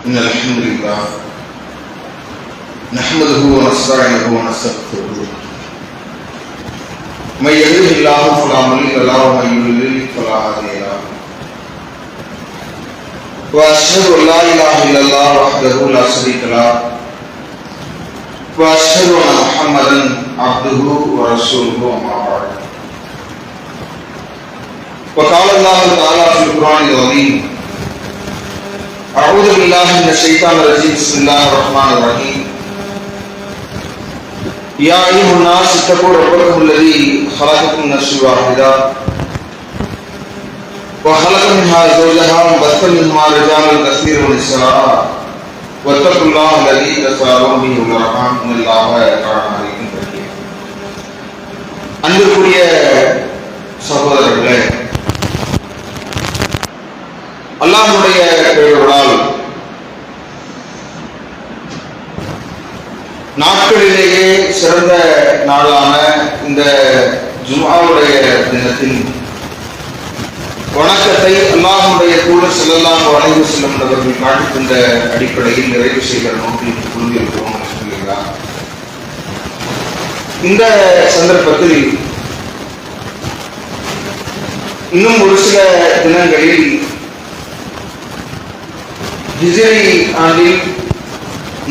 إن الحمد لله نحمده ونستعينه ونستغفره من يهده الله فلا مضل له ومن يضلل فلا هادي له وأشهد أن لا إله إلا الله وحده لا شريك له وأشهد أن محمدا عبده ورسوله أما بعد وقال الله تعالى في القرآن العظيم أعوذ بالله من الشيطان الرجيم بسم الله الرحمن الرحيم يا أيها الناس اتقوا ربكم الذي خلقكم من نفس واحدة وخلق منها زوجها وبث منهما رجالا كثيرا ونساء واتقوا الله الذي تساءلون به والأرحام إن الله كان عليكم رقيبا. அன்பிற்குரிய சகோதரர்களே, அல்லாஹ்வுடைய பெயர்களால் நாட்களிலேயே சிறந்த நாளான இந்த ஜும்ஆவுடைய தினத்தின் வணக்கத்தை அல்லாஹ்வுடைய தூதர் ஸல்லல்லாஹு அலைஹி வஸல்லம் அவர்கள் காட்டித் தந்த அடிப்படையில் நிறைவு செய்கிற நோக்கில் கூறியிருக்கிறோம். இந்த சந்தர்ப்பத்தில் இன்னும் ஒரு சில தினங்களில் ஹிஜ்ரி ஆண்டில்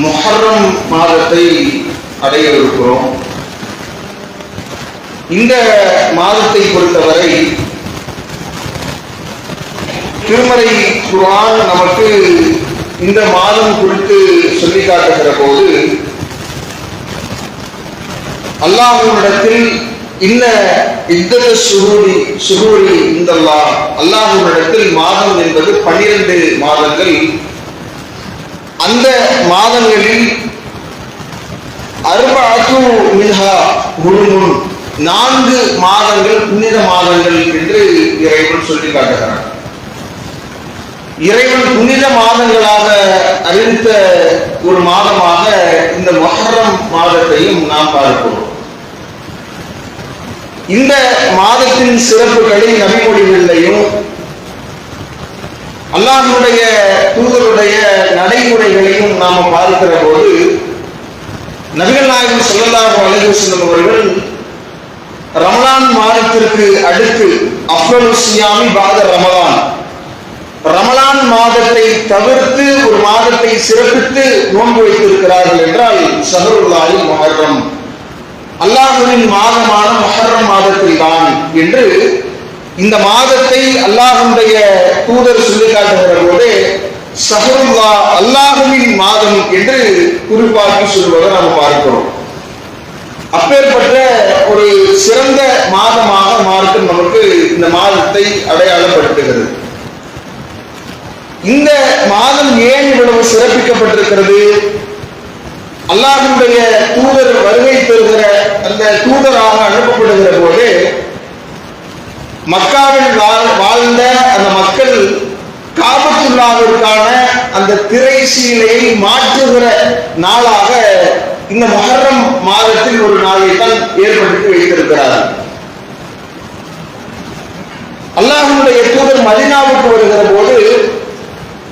முஹர்ரம் மாதத்தை அடையவிருக்கிறோம். இந்த மாதத்தை பொறுத்தவரை திருமறை குர்ஆன் நமக்கு இந்த மாதம் குறித்து சொல்லி காட்டுகிற போது அல்லாஹ்விடத்தில் இன்ன இத்தத சுஹூரி இந்தல்லாஹ், அல்லாஹ்விடத்தில் மாதம் என்பது 12 மாதங்கள். அந்த மாதங்களில் அர்பஅத்து மின்ஹா ஹுருமுன், 4 மாதங்கள் புனித மாதங்கள் என்று இறைவன் சொல்லி காட்டுகிறார். இறைவன் புனித மாதங்களாக அறிவித்த ஒரு மாதமாக இந்த முஹர்ரம் மாதத்தையும் நாம் பார்க்கிறோம். இந்த மாதத்தின் சிறப்புகளை நபிமொழிகளிலையும் அல்லாஹ்வுடைய தூதருடைய நடைமுறைகளையும் நாம் பார்க்கிற போது நபிகள் நாயகம் ஸல்லல்லாஹு அலைஹி வஸல்லம் அவர்கள் ரமலான் மாதத்திற்கு அடுத்து அஃலலு ஸியாமி பாத ரமலான் மாதத்தை தவிர்த்து ஒரு மாதத்தை சிறப்பித்து நோன்பு வைத்திருக்கிறார்கள் என்றால் ஷஹ்ருல்லாஹி முஹர்ரம், அல்லாஹ்வின் மாதமான முஹர்ரம் மாதத்தில் தான் என்று இந்த மாதத்தை அல்லாஹ்வுடைய தூதர் சொல்லி காட்டுகிற போதே ஷஹ்ருல்லாஹ், அல்லாஹ்வின் மாதம் என்று குறிப்பாக்கி சொல்வதை நாம் பார்க்கிறோம். அப்பேற்பட்ட ஒரு சிறந்த மாதமாக மார்க்கம் நமக்கு இந்த மாதத்தை அடையாளப்படுத்துகிறது. இந்த மாதம் ஏன் இவ்வளவு சிறப்பிக்கப்பட்டிருக்கிறது? அல்லாஹ்வுடைய தூதர் வருகை பெறுகிற அந்த தூதராக அனுப்பப்படுகிற போது மக்காவில் வாழ்ந்த அந்த மக்கள் காபத்துல்லாஹ்விற்கான அந்த திரை சீலையை மாற்றுகிற நாளாக இந்த முஹர்ரம் மாதத்தில் ஒரு நாளை தான் ஏற்படுத்தி வைத்திருக்கிறார்கள். அல்லாஹ்வுடைய தூதர் மதீனாவுக்கு வருகிற போது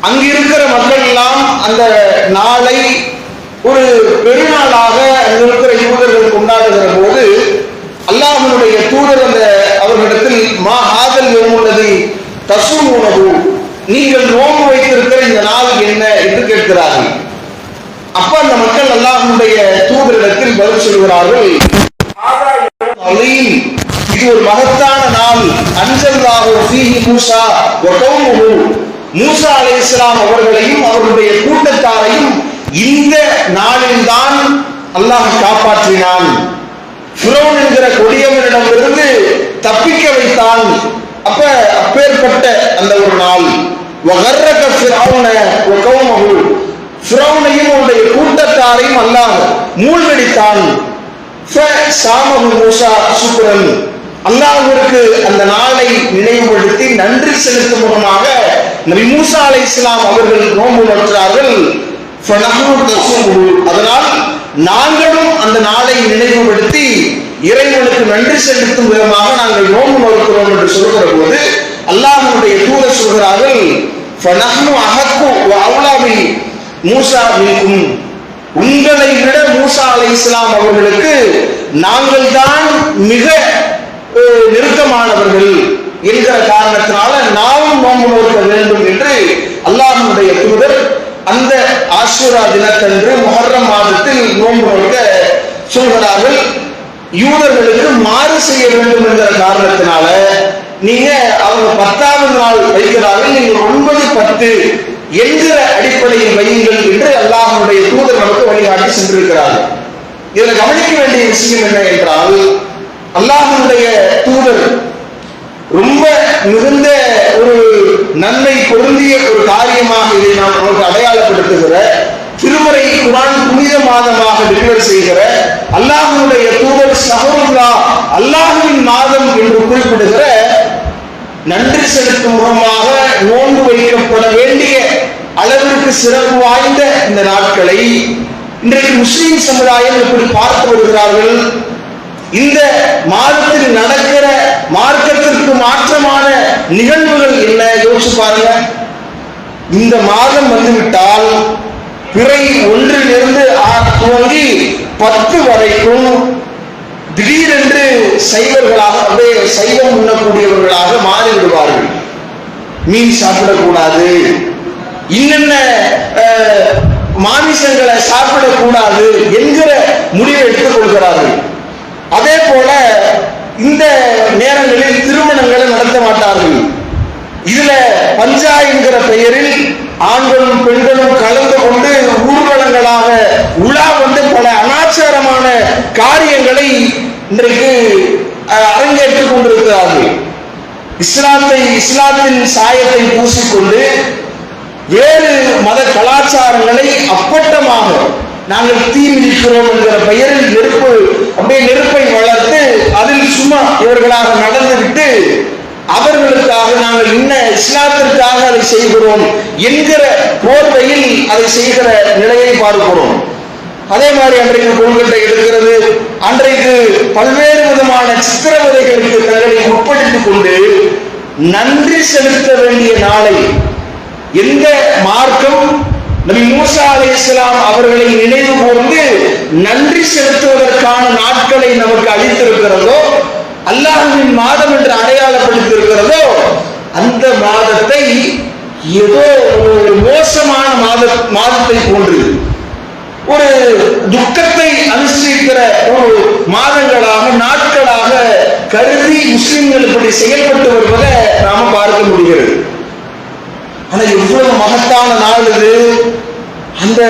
அங்கிருக்கிற மக்கள் எல்லாம் அந்த நாளை ஒரு பெருநாளாக இருக்கிற யூதர்கள் கொண்டாடுகிற போது அல்லாஹ்வுடைய தூதர் அந்த அவர்களிடத்தில் மா ஹாதல் யௌமுல்லதி தஸூமுனஹு, நீங்கள் நோன்பு வைத்திருக்கிற இந்த நாள் என்ன என்று கேட்கிறார்கள். அப்ப அந்த மக்கள் அல்லாஹ்வுடைய தூதரிடத்தில் பதில் சொல்கிறார்கள், இது ஒரு மகத்தான நாள், அன்ஸல்லாஹு ஃபீஹி மூஸா வ கௌமுஹு, மூஸா அலைஹிஸ்ஸலாம் அவர்களையும் அவர்களுடைய கூட்டத்தாரையும் இந்த நாளில்தான் அல்லாஹ் காப்பாற்றினான், ஃபிரௌன் என்கிற கொடியவனிடமிருந்து தப்பிக்க வைத்தான். அப்பேற்பட்ட அந்த ஒரு நாள், வகர்ரக ஃபிரௌன வ கௌமுஹு, ஃபிரௌனையும் அவருடைய கூட்டத்தாரையும் அல்லாஹ் மூழ்கடித்தான். ஃபஸாமஹு மூஸா சுக்ரன், அல்லாஹ்விற்கு அந்த நாளை நினைவுபடுத்தி நன்றி செலுத்தும் முகமாக நபி மூஸா அலைஹிஸ்ஸலாம் அவர்கள் நோன்பு நோற்றார்கள். அதனால் நாங்களும் அந்த நாளை நினைவுபடுத்தி இறைவனுக்கு நன்றி செலுத்தும் விதமாக நாங்கள் நோன்பு நோக்கிறோம் என்று சொல்கிற போது அல்லாஹ்வுடைய தூதர் சொல்கிறார்கள், ஃபனஹ்னு அஹக்கு வ அவ்லா பி மூஸா மின்கும், உங்களை விட மூஸா அலைஹிஸ்ஸலாம் அவர்களுக்கு நாங்கள் தான் மிக நெருக்கமானவர்கள் என்கிற காரணத்தினால நாமும் நோன்பு நோக்க வேண்டும் என்று அல்லாஹ்வுடைய தூதர் அந்த ஆஷூரா தினத்தன்று முஹர்ரம் மாதத்தில் நோன்பு நோக்க சொல்கிறார்கள். யூதர்களுக்கு மாறு செய்ய வேண்டும் என்கிற காரணத்தினால நீங்க அவங்க 10வது நாள் வைக்கிறார்கள், நீங்கள் 9, 10 என்கிற அடிப்படையில் வையுங்கள் என்று அல்லாஹ்வுடைய தூதர் நமக்கு வழிகாட்டி சென்றிருக்கிறார்கள். இதில் கவனிக்க வேண்டிய விஷயம் என்ன என்றால், அல்லாஹ்வுடைய தூதர் ரொம்ப மிகுந்த ஒரு நன்மை பொருந்திய ஒரு காரியமாக இதை நாம் நமக்கு அடையாளப்படுத்துகிற, திருமறை குர்ஆன் புனித மாதமாக டிக்ளேர் செய்கிற, அல்லாஹ்வுடைய தூதர் ஷஹ்ருல்லாஹ் அல்லாஹ்வின் மாதம் என்று குறிப்பிடுகிற நன்றி செலுத்தும் முகமாக நோன்பு வைக்கப்பட வேண்டிய அளவிற்கு சிறப்பு வாய்ந்த இந்த நாட்களை இன்றைக்கு முஸ்லிம் சமுதாயம் எப்படி பார்த்து வருகிறார்கள்? இந்த மாதத்தில் நடக்கிற மார்க்கத்திற்கு மாற்றமான நிகழ்வுகள் என்ன யோசிச்சு பாருங்க. இந்த மாதம் வந்துவிட்டால் பிறை 1லிருந்து துவங்கி 10 வரைக்கும் திடீரென்று சைவர்களாக, அப்படியே சைவம் உண்ணக்கூடியவர்களாக மாறிவிடுவார்கள். மீன் சாப்பிடக்கூடாது, இன்னென்ன மாமிசங்களை சாப்பிடக்கூடாது என்கிற முடிவை எடுத்துக் கொள்கிறார்கள். அதே போல இந்த நேரங்களில் திருமணங்களை நடத்த மாட்டார்கள். இதுல பஞ்சா என்கிற பெயரில் ஆண்களும் பெண்களும் கலந்து கொண்டு ஊர்வலங்களாக உலா வந்து பல அனாச்சாரமான காரியங்களை இன்றைக்கு அரங்கேற்றுக் கொண்டிருக்கிறார்கள். இஸ்லாத்தின் சாயத்தை பூசிக்கொண்டு வேறு மத கலாச்சாரங்களை அப்பட்டமாக நாங்கள் தீ மிதிக்கிறோம் என்கிற பெயரில் நெருப்பை வளர்த்து அதில் சும்மா இவர்களாக நடந்துவிட்டு அவர்களுக்காக நாங்கள் இன்ன இஸ்லாத்திற்காக அதை செய்கிறோம் என்கிற போர்வையில் அதை செய்கிற நிலையை பார்க்கிறோம். அதே மாதிரி அன்றைக்கு கொள்கட்டை எடுக்கிறது, அன்றைக்கு பல்வேறு விதமான சித்திரவதைகளுக்கு தங்களை உட்படுத்திக் கொண்டு நன்றி செலுத்த வேண்டிய நாளை எந்த மார்க்கம் நபி மூஸா அலைஹிஸ்ஸலாம் அவர்களை நினைவு கூர்ந்து நன்றி செலுத்துவதற்கான நாட்களை நமக்கு அளித்திருக்கிறதோ, அல்லாஹ்வின் மாதம் என்று அடையாளப்படுத்தியிருக்கிறதோ, அந்த மாதத்தை ஏதோ ஒரு மோசமான மாதத்தை போன்று, ஒரு துக்கத்தை அனுஷ்டிக்கிற ஒரு மாதங்களாக நாட்களாக கருதி முஸ்லிம்கள் இப்படி செயல்பட்டு வருவதை நாம பார்க்க முடிகிறது. ஆனா எவ்வளவு மகத்தான நாள் இது! அந்த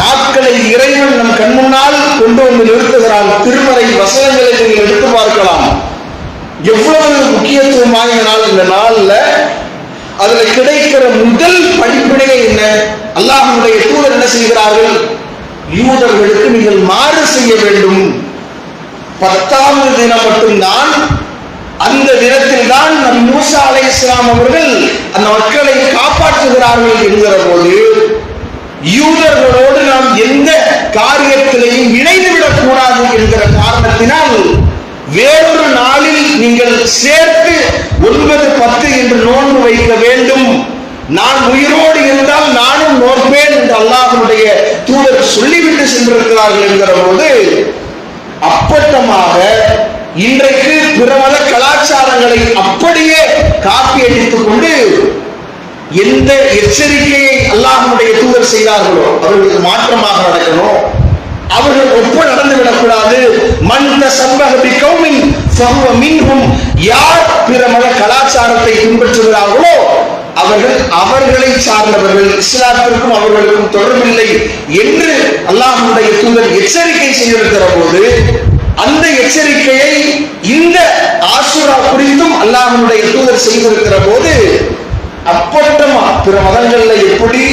நாட்களை இறைவன் நம் கண் முன்னால் கொண்டு வந்து நிறுத்துகிறான். திருமறை வசனங்களை நீங்கள் எடுத்து பார்க்கலாம். எவ்வளவு முக்கியத்துவம் வாய்ந்த நாள் இந்த நாள்ல. அதுல கிடைக்கிற முதல் படிப்பினையே என்ன? அல்லாஹ்வுடைய தூதர் என்ன செய்கிறார்கள்? யூதர்களுக்கு நீங்கள் மாறு செய்ய வேண்டும். 10வது தினம் மட்டும்தான், அந்த தினத்தில் தான் நபி மூஸா அலைஹிஸ்ஸலாம் அவர்கள் அந்த மக்களை காப்பாற்றுகிறார்கள் என்கிற போது, யூதர்களோடு நாம் எந்த காரியத்திலையும் இணைந்துவிடக் கூடாது என்கிற காரணத்தினால் வேறொரு நாளில் நீங்கள் சேர்த்து 9, 10 என்று நோன்பு வைக்க வேண்டும். நான் உயிரோடு இருந்தால் நானும் நோற்பேன் என்று அல்லாஹ்வுடைய தூதர் சொல்லிவிட்டு சென்றிருக்கிறார்கள் என்கிற போது, அப்பட்டமாக இன்றைக்கு பிற மத கலாச்சாரங்களை அப்படியே காப்பி அடித்துக் கொண்டு எந்த எச்சரிக்கையை அல்லாஹ்வுடைய தூதர் செய்தார்களோ அவர்களுக்கு மாற்றமாக நடக்கணும். அவர்கள் ஒப்ப நடந்து விடக்கூடாது. மன் தஸப்பஹ பிகௌமின் ஃபஹுவ மின்ஹும், யார் பிற மத கலாச்சாரத்தை பின்பற்றுகிறார்களோ அவர்களை சார்ந்தவர்கள், இஸ்லாத்திற்கும் அவர்களுக்கும் தொடர்பில்லை என்று அல்லாஹ்வுடைய தூதர் எச்சரிக்கை செய்திருக்கிற போது, அந்த எச்சரிக்கையை இந்த ஆஷூரா குறித்தும் அல்லாஹ்வுடைய தூதர் செய்திருக்கிற போது, அப்பட்டமா பிற மதங்கள்ல எப்படி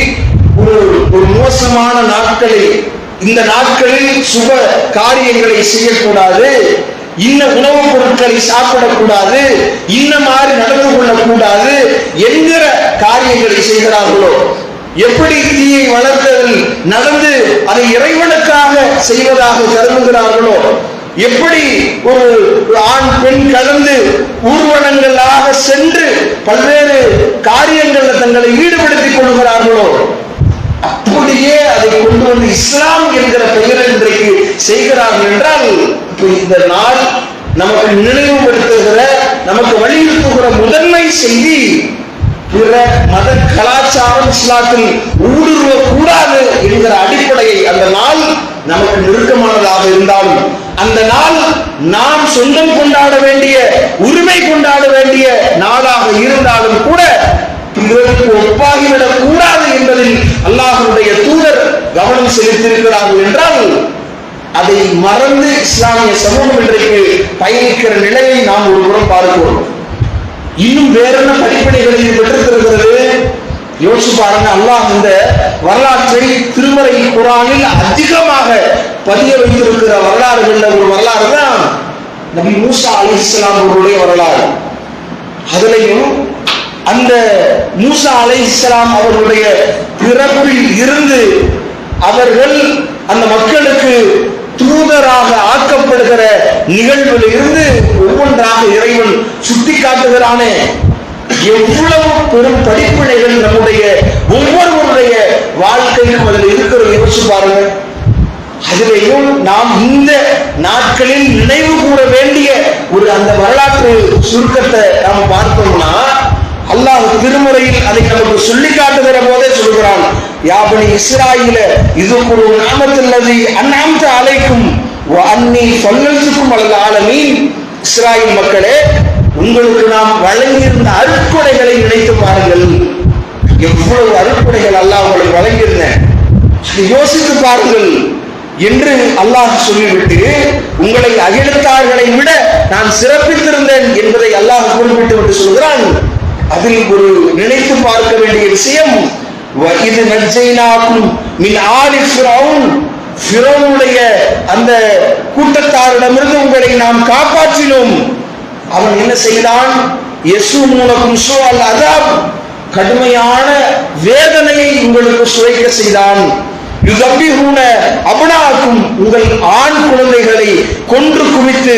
ஒரு மோசமான நாட்களை, இந்த நாட்களில் சுப காரியங்களை செய்யக்கூடாது, இன்ன உணவுப் பொருட்களை சாப்பிடக்கூடாது, இன்ன மாதிரி நடந்து கொள்ளக்கூடாது என்கிற காரியங்களை செய்கிறார்களோ, எப்படி தீயை வளர்த்ததில் நடந்து அதை இறைவனுக்காக செய்வதாக கருதுகிறார்களோ, எப்படி ஒரு ஆண் பெண் கலந்து ஊர்வலங்களாக சென்று பல்வேறு காரியங்களில் தங்களை ஈடுபடுத்திக் கொள்கிறார்களோ அப்படியே அதை கொண்டு வந்து இஸ்லாம் என்கிற பெயரில் இன்றைக்கு செய்கிறார்கள் என்றால் இந்த நாள் நமக்கு நினைவுபடுத்துகிற, நமக்கு வலியுறுத்துகிற முதன்மை செய்தி, பிற மத கலாச்சாரம் இஸ்லாத்தில் ஊடுருவக்கூடாது என்கிற அடிப்படையை அந்த நாள் நமக்கு நெருக்கமானதாக இருந்தாலும், அந்த நாள் நாம் சொந்தம் கொண்டாட வேண்டிய, உரிமை கொண்டாட வேண்டிய நாளாக இருந்தாலும் கூட பிறருக்கு ஒப்பாகிவிடக் கூடாது என்பதில் அல்லாஹ்வுடைய தூதர் கவனம் செலுத்தியிருக்கிறார்கள் என்றால், அதை மறந்து இஸ்லாமிய சமூகம் இன்றைக்கு பயணிக்கிற நிலையை நாம் ஒரு புறம் பார்க்கிறோம். இன்னும் வேற என்ன படிப்பனைகளை பெற்றிருக்கிறது யோசிச்சு பாருங்க. அல்லாஹ் இந்த வரலாற்றை திருமறை குர்ஆனில் அதிகமாக பதிய வைத்திருக்கிற வரலாறுகள்ல ஒரு வரலாறு தான் நபி மூசா அலைஹிஸ்ஸலாம் அவர்களுடைய வரலாறு. அதுலயும் அந்த மூசா அலைஹிஸ்ஸலாம் அவர்களுடைய பிறப்பில் இருந்து அவர்கள் அந்த மக்களுக்கு தூதராக ஆக்கப்படுகிற நிகழ்வில் இருந்து ஒவ்வொன்றாக இறைவன் சுட்டி காட்டுகிறானே. எவ்வளவு பெரும் படிப்பினைகள் நம்முடைய ஒவ்வொருவருடைய வாழ்க்கையிலும் அதில் இருக்கிறது யோசிச்சு பாருங்க. அதிலேயும் நாம் இந்த நாட்களில் நினைவு கூற வேண்டிய ஒரு அந்த வரலாற்று சுருக்கத்தை நாம் பார்த்தோம்னா, அல்லாஹ் திருமுறையில் அதை நமக்கு சொல்லி காட்டுகிற போதே சொல்கிறான், யாபனி இஸ்ராயீல இதுகுரு நிஅமத்தல்லதி அன்அம்த அலைக்கும் வ அன்னி ஃபல்லல்துக்கும் அலல் ஆலமீன். இஸ்ராயீல் மக்களே, உங்களுக்கு நாம் வழங்கியிருந்த அருட்கொடைகளை நினைத்து பாருங்கள். எவ்வளவு அருட்கொடைகள் அல்லாஹ் உங்களுக்கு வழங்கியிருந்தேன் யோசித்து பாருங்கள் என்று அல்லாஹ் சொல்லிவிட்டு, உங்களை அகிலத்தார்களை விட நான் சிறப்பித்திருந்தேன் என்பதை அல்லாஹ் குறிப்பிட்டு விட்டு சொல்கிறான். அதில் ஒரு நினைத்து பார்க்க வேண்டிய விஷயம், இது நஜ்ஜைனாக்கும் மின் ஆலி ஃபிரௌன், ஃபிரௌனுடைய அந்த கூட்டத்தாரிடமிருந்து உங்களை நாம் காப்பாற்றினோம். அவன் என்ன செய்தான்? யஸூமுனகும் ஸூஅல் அஸாப், கடுமையான வேதனையை உங்களுக்கு சுவைக்க செய்தான். யுதபிஹூன அப்னாக்கும், உங்கள் ஆண் குழந்தைகளை கொன்று குவித்து,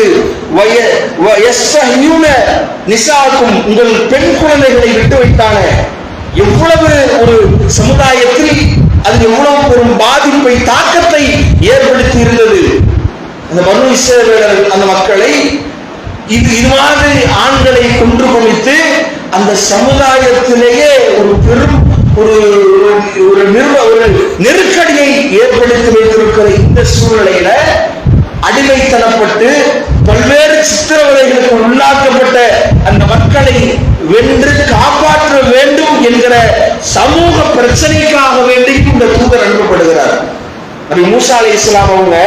வயஸ்தஹ்யூன நிசாக்கும், உங்கள் பெண் குழந்தைகளை விட்டு வைத்தான. எவ்வளவு ஒரு சமுதாயத்தில் அது எவ்வளவு பெரும் பாதிப்பை, தாக்கத்தை ஏற்படுத்தி இருந்தது. அந்த பனு இஸ்ரவேலர் அந்த மக்களை இது மாதிரி ஆண்களை கொன்று குவித்து அந்த சமுதாயத்திலேயே ஒரு பெரும் ஒரு நெருக்கடியை ஏற்படுத்தி வைத்திருக்கிற இந்த சூழ்நிலையில அடிமைத்தனப்பட்டு பல்வேறு சித்திரவதைகளுக்கு உள்ளாக்கப்பட்ட அந்த மக்களை வென்று காப்பாற்ற வேண்டும் என்கிற சமூக பிரச்சனைக்காக வேண்டி இந்த தூதர் அனுப்பப்படுகிறார். நபி மூசா அலைஹிஸ்ஸலாம் அவங்க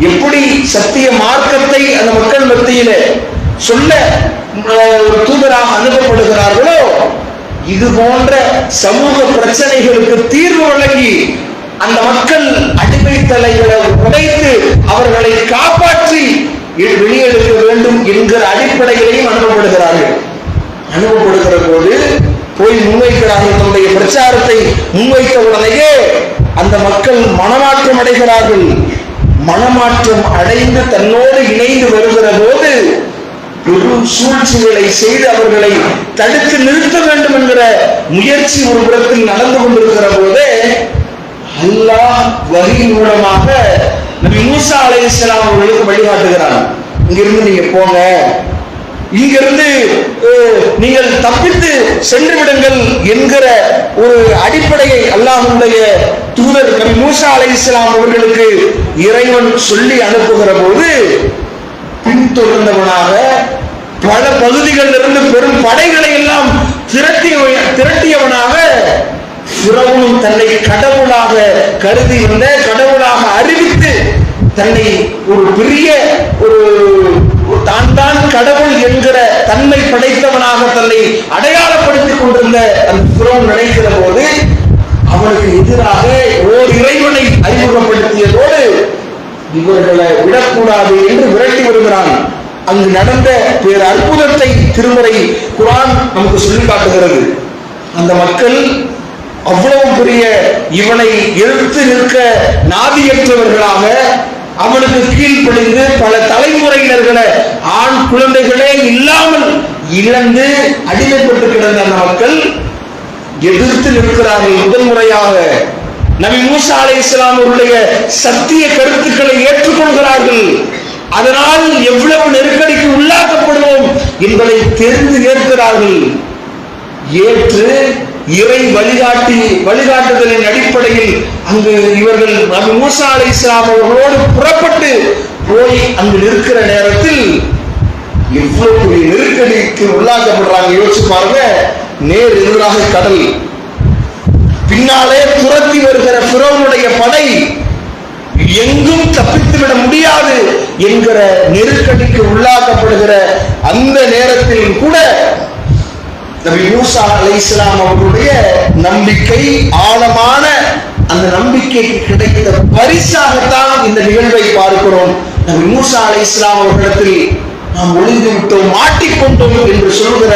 எப்படி சத்திய மார்க்கத்தை அந்த மக்கள் மத்தியில சொல்ல ஒரு தூதராக அனுப்பப்படுகிறார்களோ, இது போன்ற சமூக பிரச்சனைகளுக்கு தீர்வு வழங்கி அந்த மக்கள் அடிமைத்தலைகளை உடைத்து அவர்களை காப்பாற்றி வெளியெடுக்க வேண்டும் என்கிற அடிப்படையிலையும் அனுப்பப்படுகிறார்கள். அனுப்பப்படுகிற போது போய் முன்வைக்கிறார்கள், தன்னுடைய பிரச்சாரத்தை முன்வைத்த உடனேயே அந்த மக்கள் மனமாற்றம் அடைகிறார்கள். மனமாற்றம் அடைந்து தன்னோடு இணைந்து வருகிற போது பெரும் சூழ்ச்சிகளை செய்து அவர்களை தடுத்து நிறுத்த வேண்டும் என்கிற முயற்சி ஒரு புறத்தில் நடந்து கொண்டிருக்கிற போதே அல்லாஹ் வஹி மூலமாக நபி மூசா அலைஹிஸ்ஸலாம் அவர்களுக்கு வழிகாட்டுகிறான். இங்கிருந்து நீங்க போங்க, இங்கிருந்து நீங்கள் தப்பித்து சென்று விடுங்கள் என்கிற ஒரு அடிப்படையை அல்லாஹ்வுடைய தூதர் நபி மூசா அலைஹிஸ்ஸலாம் அவர்களுக்கு இறைவன் சொல்லி அனுப்புகிற போது பின்தொடர்ந்தவனாக பல பகுதிகளிலிருந்து பெரும் படைகளை எல்லாம் திரட்டியவனாக ஃபிரௌனும் தன்னை கடவுளாக கருதி வந்த, கடவுளாக அறிவித்து தன்னை ஒரு பெரிய ஒரு தான் கடவுள் என்கிற தன்மை படைத்தவனாக தன்னை அடையாளப்படுத்திக் கொண்டிருந்த அந்த ஃபிரௌன் நினைக்கிற போது அவனுக்கு எதிராக ஓர் இறைவனை அறிமுகப்படுத்தியதோடு இவர்களை விடக்கூடாது என்று விரட்டி வருகிறான். அங்கு நடந்த பேர் அற்புதத்தை திருமறை குர்ஆன் நமக்கு சொல்லி காட்டுகிறது. அந்த மக்கள் அவ்வளவு பெரிய இவனை எதிர்த்து நிற்க நாதியற்றவர்களாக, அவனுக்கு கீழ்ப்படிந்து பல தலைமுறையினர்களை ஆண் குழந்தைகளே இல்லாமல் இழந்து அடிமைப்பட்டு கிடந்த அந்த மக்கள் எதிர்த்து நிற்கிறார்கள். முதல் முறையாக நபி மூசா அலைஹிஸ்ஸலாம் அவருடைய சத்திய கருத்துக்களை ஏற்றுக்கொள்கிறார்கள். அதனால் எவ்வளவு நெருக்கடிக்கு உள்ளாக்கப்படுவோம் என்பதை தெரிந்து ஏற்கிறார்கள். ஏற்று இறை வழிகாட்டுதலின் அடிப்படையில் அங்கு இவர்கள் நபி மூசா அலைஹிஸ்ஸலாம் அவர்களோடு புறப்பட்டு போய் அங்கு நிற்கிற நேரத்தில் எவ்வளவு நெருக்கடிக்கு உள்ளாக்கப்படுறாங்க. யோசிச்சு பாருங்க. நேர் எதிராக கடல், பின்னாலே துரத்தி வருகிற ஃபிரௌனுடைய படை, எங்கும் தப்பித்துவிட முடியாது என்கிற நெருக்கடிக்கு உள்ளாக்கப்படுகிற அந்த நேரத்தில் கூட நபி மூசா அலைஹிஸ்ஸலாம் அவர்களுடைய நம்பிக்கை, ஆழமான அந்த நம்பிக்கைக்கு கிடைத்த பரிசாகத்தான் இந்த நிகழ்வை பார்க்கிறோம். நபி மூசா அலைஹிஸ்ஸலாம் அவர்களிடத்தில் நாம் ஒளிந்து விட்டோம், மாட்டிக்கொண்டோம் என்று சொல்கிற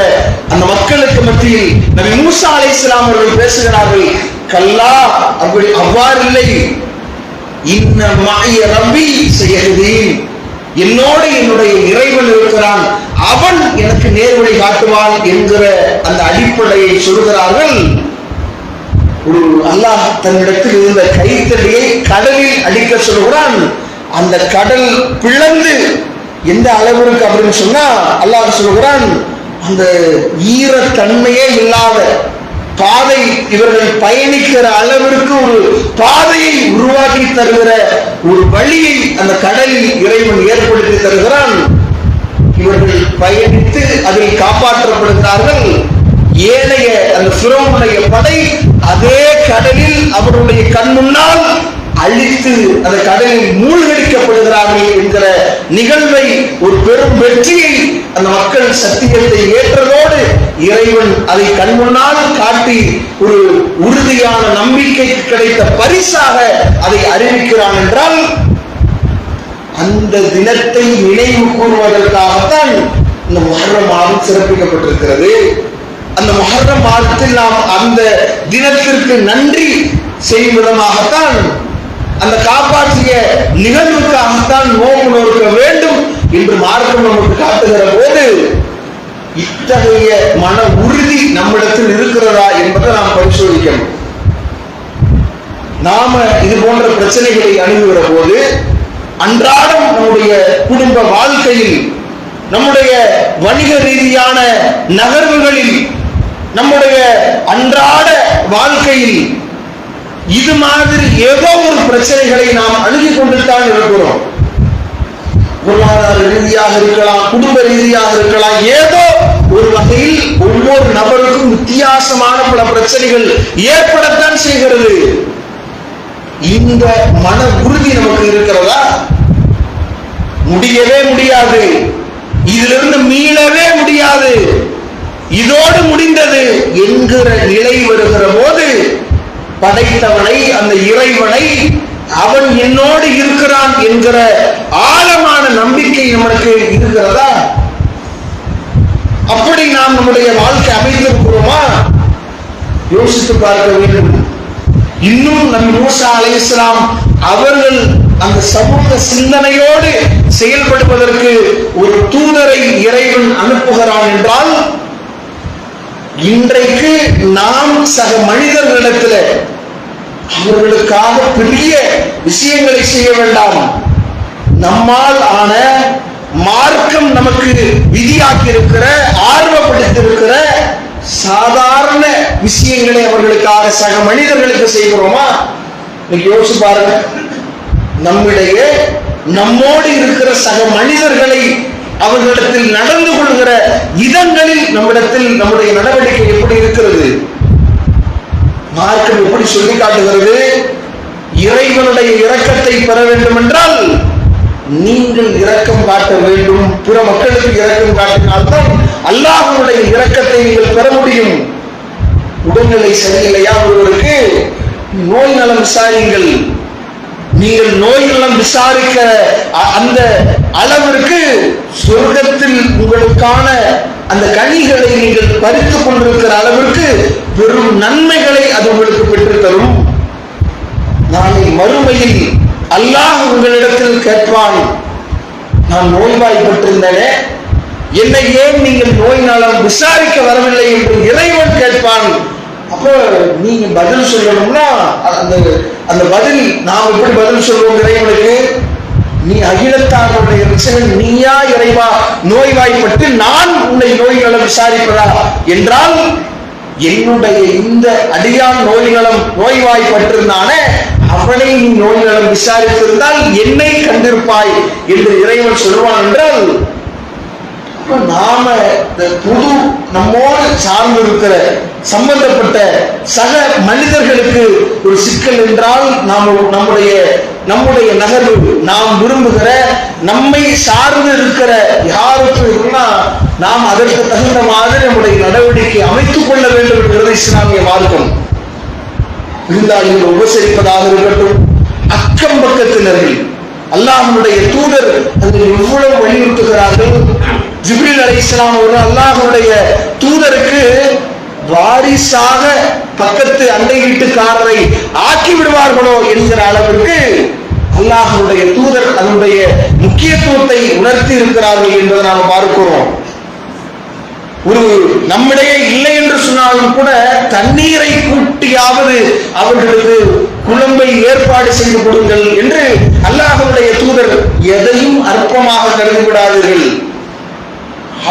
அந்த மக்களுக்கு மத்தியில் நபி மூசா அலைஹிஸ்ஸலாம் அவர்கள் பேசுகிறார்கள், கல்லா, அப்படி அவ்வாறு இல்லை, இன்ன மஅய ரப்பி சயஹ்தீன், என்னோடு என்னுடைய இறைவன் இருக்கிறான், அவன் எனக்கு நேர்வழி காட்டுவான் என்கிற அந்த அடிப்படையை சொல்கிறார்கள். ஒரு அல்லாஹ் தன்னிடத்தில் இருந்த கைத்தடியை கடலில் அடிக்க சொல்கிறான். அந்த கடல் பிளந்து எந்த அளவிற்கு அப்படின்னு சொன்னா அல்லாஹ் சொல்கிறான், அந்த ஈரத்தன்மையே இல்லாத பாதை, இவர்கள் பயணிக்கிற அளவிற்கு ஒரு பாதையை உருவாக்கி தருகிற ஒரு வழியை அந்த கடலில் இறைவன் ஏற்படுத்தி தருகிறான். இவர்கள் பயணித்து அதில் காப்பாற்றப்படுகிறார்கள். ஏனைய அந்த ஃபிரௌனுடைய படை அதே கடலில் அவருடைய கண் முன்னால் அழித்து அந்த கடலில் மூழ்கடிக்கப்படுகிறார்கள் என்கிற நிகழ்வை, ஒரு பெரும் வெற்றியை அந்த மக்கள் சத்தியத்தை ஏற்றதோடு இறைவன் அதை கண் முன்னால் காட்டி ஒரு உறுதியான நம்பிக்கை கிடைத்த பரிசாக அதை அறிவிக்கிறான் என்றால், அந்த தினத்தை நினைவு கூறுவதற்காகத்தான் இந்த முஹர்ரம் மாதம் சிறப்பிக்கப்பட்டிருக்கிறது. அந்த முஹர்ரம் மாதத்தில் நாம் அந்த தினத்திற்கு நன்றி செய்யும் விதமாகத்தான், அந்த காப்பாற்றிய நிகழ்வுக்காகத்தான் நோன்பு நோக்க வேண்டும் என்று மார்க்கம் நமக்கு காட்டுகிற போது, இத்தகைய மன உறுதி நம்மிடத்தில் இருக்கிறதா என்பதை நாம் பரிசோதிக்கணும். நாம இது போன்ற பிரச்சனைகளை அணுகுகிற போது, அன்றாடம் நம்முடைய குடும்ப வாழ்க்கையில், நம்முடைய வணிக ரீதியான நகர்வுகளில், நம்முடைய அன்றாட வாழ்க்கையில் இது மாதிரி ஏதோ ஒரு பிரச்சனைகளை நாம் அணுகிக் கொண்டுதான் இருக்கிறோம். பொருளாதார ரீதியாக இருக்கலாம், குடும்ப ரீதியாக இருக்கலாம், ஏதோ ஒரு வகையில் ஒவ்வொரு நபருக்கும் வித்தியாசமான பல பிரச்சனைகள் ஏற்படத்தான் செய்கிறது. இந்த மன உறுதி நமக்கு இருக்கிறதா? முடியவே முடியாது, இதிலிருந்து மீளவே முடியாது, இதோடு முடிந்தது என்கிற நிலை வருகிற போது, படைத்தவனை, அந்த இறைவனை, அவன் என்னோடு இருக்கிறான் என்கிற ஆழமான நம்பிக்கை நமக்கு இருக்கிறதா? அப்படி நாம் நம்முடைய வாழ்க்கை அமைத்திருக்கிறோமா? யோசித்து பார்க்க வேண்டும். இன்னும் நபி மூசா அலைஹிஸ்ஸலாம் அவர்கள் அந்த சமூக சிந்தனையோடு செயல்படுவதற்கு ஒரு தூதரை இறைவன் அனுப்புகிறான் என்றால், இன்றைக்கு நாம் சக மனிதர்களிடத்தில் அவர்களுக்காக பெரிய விஷயங்களை செய்ய வேண்டாம். நம்மால் ஆன, மார்க்கம் நமக்கு விதியாக்கி இருக்கிற, ஆர்வப்படுத்திருக்கிற சாதாரண விஷயங்களை அவர்களுக்காக சக மனிதர்களுக்கு செய்கிறோமா? யோசிச்சு பாருங்க. நம்மோடு இருக்கிற சக மனிதர்களை அவர்களிடத்தில் நடந்து கொள்கிற விதங்களில் நம்மிடத்தில் நம்முடைய நடவடிக்கை எப்படி இருக்கிறது? மார்க்கம் எப்படி சொல்லி காட்டுகிறது? இறைவனுடைய இரக்கத்தை பெற வேண்டும் என்றால் நீங்கள் இரக்கம் காட்ட வேண்டும். பிற மக்களுக்கு இரக்கம் காட்டினால்தான் அல்லாஹ்வுடைய இரக்கத்தை நீங்கள் பெற முடியும். உடல்நிலை சரியில்லையா ஒருவருக்கு, நோய் நலம் விசாரியுங்கள். நீங்கள் நோய் நலம் விசாரிக்க அந்த அளவிற்கு சொர்க்கத்தில் உங்களுக்கான அந்த கனிகளை நீங்கள் பறித்துக் கொண்டிருக்கிற அளவிற்கு பெரும் நன்மைகளை அது உங்களுக்கு பெற்றுத்தரும். நாளை மறுமையில் அல்லாஹ் உங்களிடத்தில் கேட்பான், நான் நோய்வாய்ப்பட்டிருந்தேனே, என்னை ஏன் நீங்கள் நோய் நலம் விசாரிக்க வரவில்லை என்று இறைவன் கேட்பான். அப்போ நீங்க பதில் சொல்லணும்னா அந்த பதில் நாம் எப்படி பதில் சொல்லுவோம் இறைவனுக்கு? நீ அகிலத்தாருடைய ரட்சகன், நீயா இறைவா நோய்வாய்ப்பட்டு நான் உன்னை நோய் நலம் விசாரிப்பதா என்றால், என்னுடைய இந்த அடியான் நோய்வாய்ப்பட்டிருந்தானே, அவனை நீ நோய் நலம் விசாரித்திருந்தால் என்னை கண்டிருப்பாய் என்று இறைவன் சொல்வான் என்றால், நாம புது நம்மோடு சார்ந்து இருக்கிற சம்பந்தப்பட்ட சக மனிதர்களுக்கு ஒரு சிக்கல் என்றால், நம்முடைய நகர்வு, நாம் விரும்புகிற நம்மை சார்ந்து இருக்கிற யாருக்கு இருக்குன்னா நாம் அதற்கு தகுந்த மாதிரி நம்முடைய நடவடிக்கை அமைத்துக் கொள்ள வேண்டும் என்கிறது இஸ்லாமிய மார்க்கம். விருந்தாளிகள் உபசரிப்பதாக இருக்கட்டும், அக்கம் பக்கத்தினர்கள், அல்லாஹ்வுடைய தூதர் அதில் எவ்வளவு வலியுறுத்துகிறார்கள். ஜிப்ரீல் அலைஹிஸ்ஸலாம் அவர்கள் அல்லாஹ்வுடைய தூதருக்கு வாரிசாக பக்கத்து அண்டை வீட்டுக்காரரை ஆக்கி விடுவார்களோ என்கிற அளவிற்கு அல்லாஹ்வுடைய தூதர் அதனுடைய முக்கியத்துவத்தை உணர்த்தி இருக்கிறார்கள் என்பதை நாம் பார்க்கிறோம். ஒரு நம்மிடையே இல்லை என்று சொன்னாலும் கூட தண்ணீரை கூட்டியாவது அவர்களுக்கு குழம்பை ஏற்பாடு செய்து கொடுங்கள் என்று அல்லாஹ்வுடைய தூதர் எதையும் அற்பமாக கருதிவிடாதீர்கள்.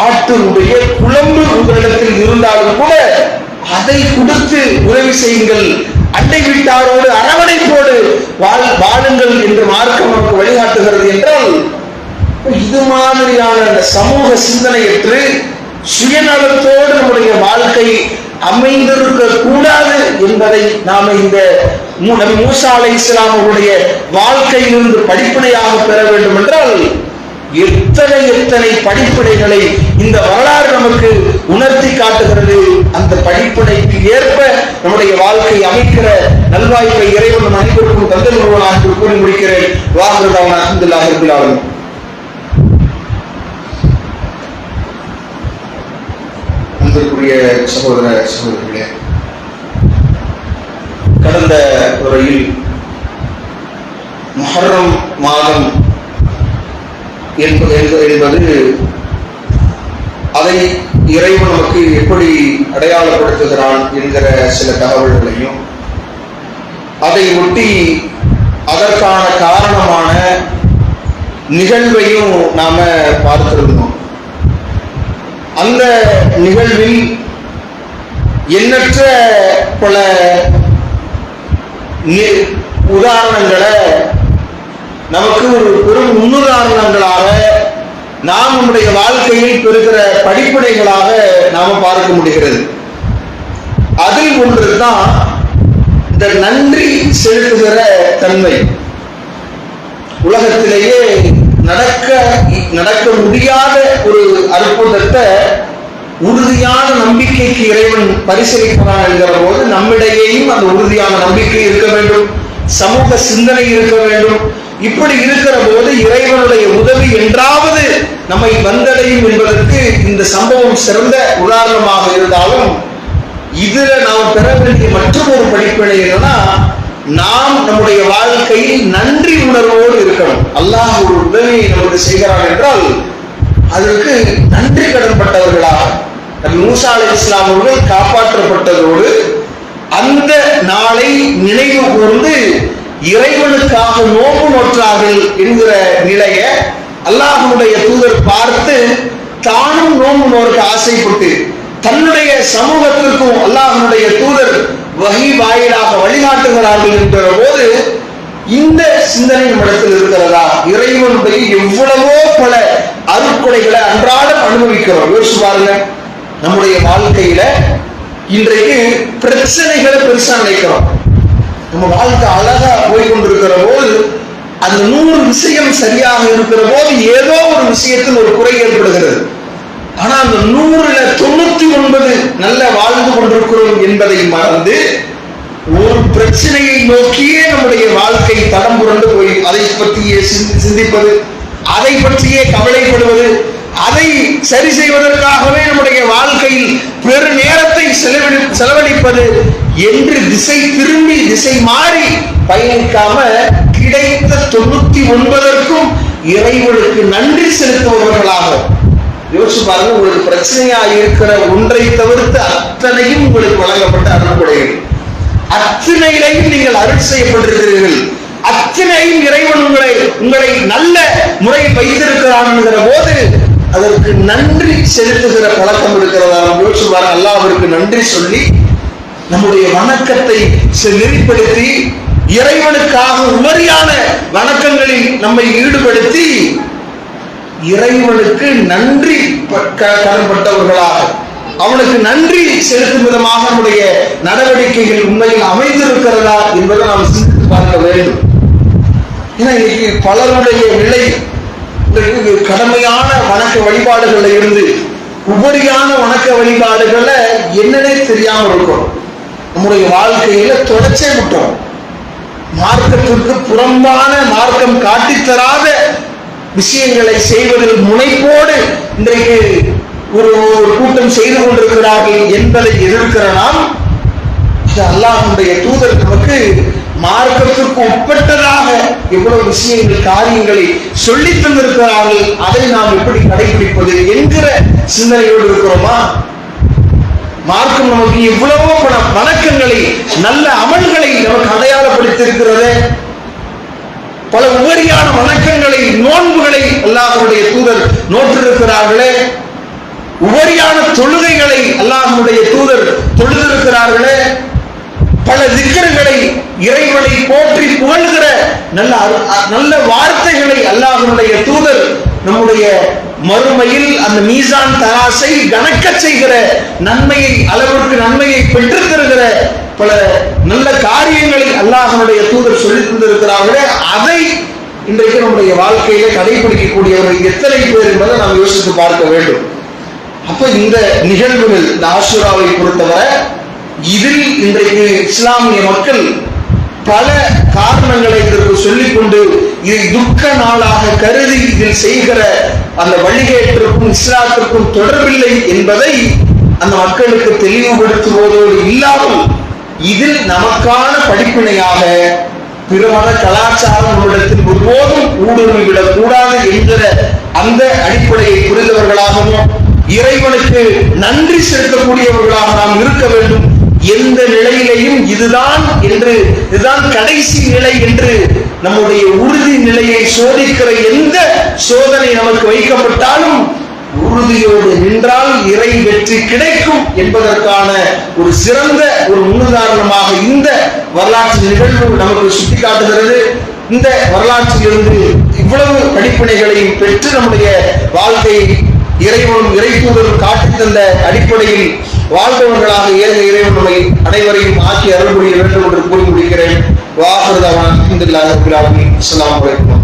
ஆட்டினுடைய குழம்பு உங்களிடத்தில் இருந்தாலும் கூட அதை கொடுத்து உதவி செய்யுங்கள், அண்டை வீட்டாரோடு அரவணைப்போடு வாழுங்கள் என்று மார்க்கம் நமக்கு வழிகாட்டுகிறது என்றால், இது மாதிரியான சமூக சிந்தனையற்று சுயநலத்தோடு நம்முடைய வாழ்க்கை அமைந்திருக்க கூடாது என்பதை நாம இந்த நபி மூசா அலைஹிஸ்ஸலாம் அவருடைய வாழ்க்கையிலிருந்து படிப்பினையாக பெற வேண்டும் என்றால், எத்தனை படிப்பினைகளை இந்த வரலாறு நமக்கு உணர்த்தி காட்டுகிறது. அந்த படிப்பினைக்கு ஏற்ப நம்முடைய வாழ்க்கை அமைக்கிற நல்வாய்ப்பை இறைவன் நம் அனைவருக்கும் தந்தல் ஒருவனாக கூறி முடிக்கிறேன். வாஹிருதாவானா அல்ஹம்துலில்லாஹி ரப்பில் ஆலமீன். அன்பிற்குரிய சகோதர சகோதரிகளே, கடந்த உரையில் முஹர்ரம் மாதம் என்பது அதை இறைவன் நமக்கு எப்படி அடையாளப்படுத்துகிறான் என்கிற சில தகவல்களையும், அதை ஒட்டி அதற்கான காரணமான நிகழ்வையும் நாம பார்த்திருந்தோம். அந்த நிகழ்வில் எண்ணற்ற பல உதாரணங்களை நமக்கு ஒரு பெரும் முன்னுதாரணங்களாக நாம் நம்முடைய வாழ்க்கையில் பெறுகிற படிப்பினைகளாக நாம பார்க்க முடிகிறது. அதில் ஒன்றுதான் இந்த நன்றி செலுத்துகிற தன்மை. உலகத்திலேயே நடக்க முடியாத ஒரு அற்புதத்தை உறுதியான நம்பிக்கைக்கு இறைவன் பரிசீலிக்கிறான் என்கிற போது நம்மிடையேயும் அந்த உறுதியான நம்பிக்கை இருக்க வேண்டும், சமூக சிந்தனை இருக்க வேண்டும். இப்படி இருக்கிற போது இறைவனுடைய உதவி என்றாவது நம்மை வந்தடையும் என்பதற்கு இந்த சம்பவம் சிறந்த உதாரணமாக இருந்தாலும், இதுல நாம் பெற வேண்டிய மற்றொரு படிப்பினை என்னன்னா, நாம் நம்முடைய வாழ்க்கையில் நன்றி உணர்வோடு இருக்கணும். அல்லாஹ் ஒரு உதவியை நமக்கு செய்கிறான் என்றால் அதற்கு நன்றி கடன்பட்டவர்களாக நபி மூசா அலைஹிஸ்ஸலாம் அவர்கள் காப்பாற்றப்பட்டதோடு அந்த நாளை நினைவு கூர்ந்து இறைவனுக்காக நோன்பு நோற்றார்கள் என்கிற நிலையை அல்லாஹ்வுடைய தூதர் பார்த்து தானும் நோன்பு நோக்க ஆசைப்பட்டு தன்னுடைய சமூகத்திற்கும் அல்லாஹ்வுடைய தூதர் வஹி வாயிலாக வழிகாட்டுகிறார்கள் என்கிற போது இந்த சிந்தனை நம்மிடத்தில் இருக்கிறதா? இறைவனுடைய எவ்வளவோ பல அருட்கொடைகளை அன்றாடம் அனுபவிக்கிறோம். யோசிச்சு பாருங்க, நம்முடைய வாழ்க்கையில இன்றைக்கு பிரச்சனைகளை பெருசா நினைக்கிறோம். நம்ம வாழ்க்கை அழகா போய்கொண்டிருக்கிற போது அந்த 100 விஷயம் சரியாக இருக்கிற போது ஏதோ ஒரு விஷயத்தில் ஒரு குறை ஏற்படுகிறது. ஆனா அந்த 100ல 99 நல்ல வாழ்ந்து கொண்டிருக்கிறோம் என்பதை மறந்து ஒரு பிரச்சனையை நோக்கியே நம்முடைய வாழ்க்கை தடம் புரண்டு போய் அதை பற்றியே சிந்திப்பது, அதை பற்றியே கவலைப்படுவது, அதை சரி செய்வதற்காகவே நம்முடைய வாழ்க்கையில் பெரு நேரத்தை செலவழிப்பது என்று திசை திரும்பி திசை மாறி பயணிக்காம கிடைத்த கிடைத்த 99க்கும் இறைவனுக்கு நன்றி செலுத்துபவர்களாக. யோசிச்சு பாருங்க, உங்களுக்கு பிரச்சனையா இருக்கிற ஒன்றை தவிர்த்து அத்தனையும் உங்களுக்கு வழங்கப்பட்ட அருள்கொடைகள், அத்தனையிலையும் நீங்கள் அருள் செய்யப்பட்டிருக்கிறீர்கள், அத்தனையும் இறைவன் உங்களை நல்ல முறையில் வைத்திருக்கிறான் போது அதற்கு நன்றி செலுத்துகிற பழக்கம் இருக்கிறதா? யோசிச்சு பாருங்க, அல்லாஹ்விற்கு நன்றி சொல்லி நம்முடைய வணக்கத்தை நெறிப்படுத்தி இறைவனுக்காக உபரியான வணக்கங்களில் நம்மை ஈடுபடுத்தி இறைவனுக்கு நன்றி கடன்பட்டவர்களாக, அவனுக்கு நன்றி செலுத்தும் விதமாக நம்முடைய நடவடிக்கைகள் உண்மையில் அமைந்திருக்கிறதா என்பதை நாம் சிந்தித்து பார்க்க வேண்டும். ஏன்னா இன்னைக்கு பலருடைய நிலை கடமையான வணக்க வழிபாடுகள்ல இருந்து உபரியான வணக்க வழிபாடுகளை என்னன்னே தெரியாம இருக்கும். நம்முடைய வாழ்க்கையில தொடச்சே விட்டோம். மார்க்கத்திற்கு புறம்பான, மார்க்கம் காட்டித்தராத விஷயங்களை செய்வதில் முனைப்போடு இன்றைக்கு ஒரு கூட்டம் செய்து கொண்டிருக்கிறார்கள் என்பதை எதிர்க்கிற நாம், அல்லாஹ்வுடைய தூதர் நமக்கு மார்க்கத்திற்கு உட்பட்டதாக எவ்வளவு விஷயங்கள், காரியங்களை சொல்லி தந்திருக்கிறார்கள், அதை நாம் எப்படி கடைபிடிப்பது என்கிற சிந்தனையோடு இருக்கிறோமா? மார்க்கம் நமக்கு எவ்வளவோ வணக்கங்களை, நல்ல அமல்களை நமக்கு அடையாளப்படுத்தியிருக்கிறது. பல உபரியான வணக்கங்களை, நோன்புகளை அல்லாஹ்வுடைய தூதர் நோற்றிருக்கிறார்களே, உபரியான தொழுகைகளை அல்லாஹ்வுடைய தூதர் தொழுதிருக்கிறார்களே, பல திக்ருகளை, இறைவனை போற்றி புகழ்கிற நல்ல வார்த்தைகளை அல்லாஹ்வுடைய தூதர் நம்முடைய மறுமையில் அந்த மீசான் தராசை கணக்க செய்கிற நன்மையை, அளவிற்கு நன்மையை பெற்றுத் தருகிற பல நல்ல காரியங்களை அல்லாஹ்வுடைய தூதர் சொல்லித் தந்திருக்கிறார்களே, அதை இன்றைக்கு நம்முடைய வாழ்க்கையில கடைபிடிக்கக்கூடியவர்கள் எத்தனை பேர் என்பதை நாம் யோசித்து பார்க்க வேண்டும். அப்ப இந்த நிகழ்வுகள், இந்த ஆஷூராவை பொறுத்தவரை இதில் இன்றைக்கு இஸ்லாமிய மக்கள் பல காரணங்களை இதற்கு சொல்லிக்கொண்டு இதை துக்க நாளாக கருதி இதில் செய்கிற அந்த வழிகேட்டிற்கும் இஸ்லாத்திற்கும் தொடர்பில்லை என்பதை அந்த மக்களுக்கு தெளிவுபடுத்துவதோடு இல்லாமல் இதில் நமக்கான படிப்பினையாக பிற மத கலாச்சாரம் நம்மிடத்தில் ஒருபோதும் ஊடுருவிவிடக் கூடாது என்கிற அந்த அடிப்படையை புரிந்தவர்களாகவும் இறைவனுக்கு நன்றி செலுத்தக்கூடியவர்களாக நாம் இருக்க வேண்டும். எந்த நிலையிலையும் இதுதான் கடைசி நிலை என்று நம்முடைய உறுதி நிலையை சோதிக்கிற எந்த சோதனை நமக்கு வைக்கப்பட்டாலும் உறுதியோடு நின்றால் இறை வெற்றி கிடைக்கும் என்பதற்கான ஒரு சிறந்த ஒரு முன்னுதாரணமாக இந்த வரலாற்று நிகழ்வு நமக்கு சுட்டிக்காட்டுகிறது. இந்த வரலாற்றிலிருந்து இவ்வளவு படிப்பினைகளையும் பெற்று நம்முடைய வாழ்க்கையை இறைவனும் இறை தூதரும் காட்டித் தந்த அடிப்படையில் வாழ்ந்தவர்களாக ஏக இறைவன் நம்மை அனைவரையும் ஆக்கி அருள் புரிய வேண்டும் என்று கூறி முடிக்கிறேன். வாஹிரு தஅவானா அல்ஹம்துலில்லாஹி ரப்பில் ஆலமீன். அஸ்ஸலாமு அலைக்கும்.